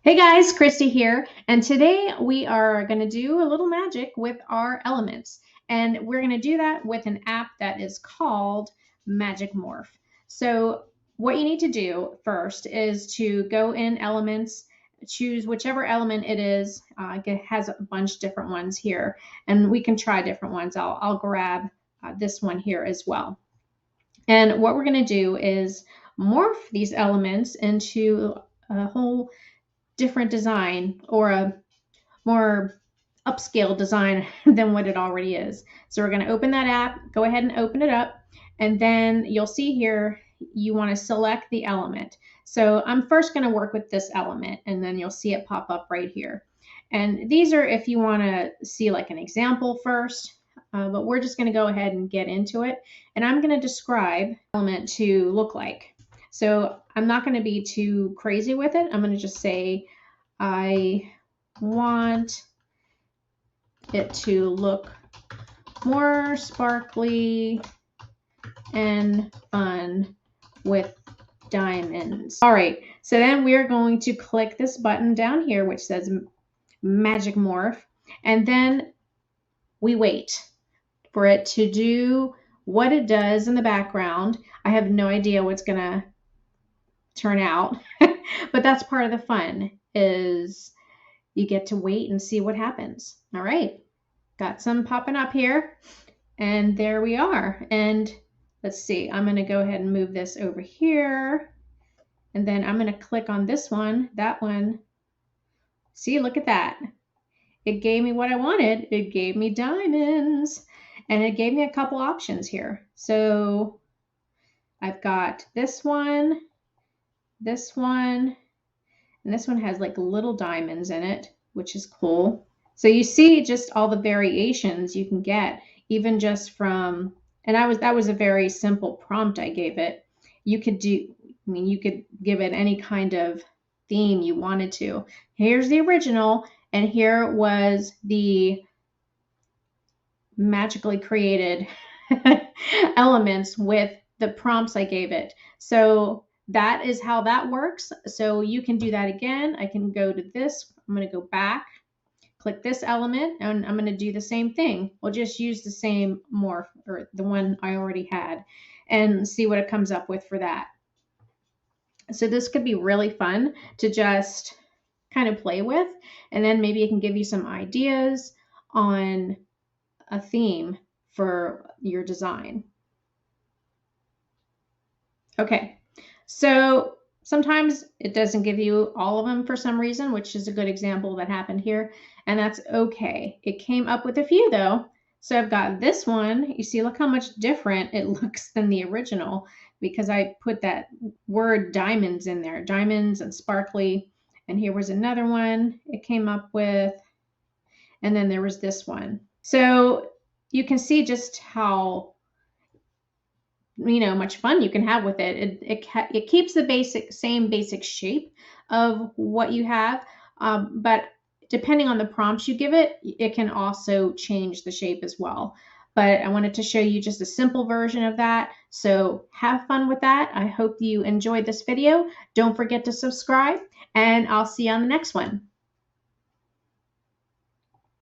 Hey guys, Christy here, and today we are going to do a little magic with our elements, and we're going to do that with an app that is called Magic Morph. So what you need to do first is to go in Elements, choose whichever element it is. It has a bunch of different ones here, and we can try different ones. I'll grab this one here as well. And what we're going to do is morph these elements into a whole different design or a more upscale design than what it already is. So we're going to open that app, go ahead and open it up, and then you'll see here you want to select the element. So I'm first going to work with this element, and then you'll see it pop up right here. And these are if you want to see like an example first, but we're just going to go ahead and get into it. And I'm going to describe element to look like. So I'm not going to be too crazy with it. I'm going to just say, I want it to look more sparkly and fun with diamonds. All right, so then we're going to click this button down here, which says Magic Morph, and then we wait for it to do what it does in the background. I have no idea what's gonna turn out, but that's part of the fun, is you get to wait and see what happens. All right, got some popping up here, and there we are. And let's see, I'm going to go ahead and move this over here, and then I'm going to click on this one, that one. See, look at that. It gave me what I wanted. It gave me diamonds, and it gave me a couple options here. So I've got this one, and this one has like little diamonds in it, which is cool. So you see just all the variations you can get, even just from, and that was a very simple prompt I gave it. You could do, I mean, you could give it any kind of theme you wanted to. Here's the original, and here was the magically created elements with the prompts I gave it. So that is how that works. So you can do that again. I can go to this. I'm going to go back, click this element, and I'm going to do the same thing. We'll just use the same morph, or the one I already had, and see what it comes up with for that. So this could be really fun to just kind of play with, and then maybe it can give you some ideas on a theme for your design. Okay. So sometimes it doesn't give you all of them for some reason, which is a good example that happened here, and that's okay. It came up with a few though. So I've got this one. You see, look how much different it looks than the original, because I put that word diamonds in there, diamonds and sparkly. And here was another one it came up with, and then there was this one. So you can see just how much fun you can have with it. It keeps the same basic shape of what you have, but depending on the prompts you give it, it can also change the shape as well. But I wanted to show you just a simple version of that. So have fun with that. I hope you enjoyed this video. Don't forget to subscribe, and I'll see you on the next one.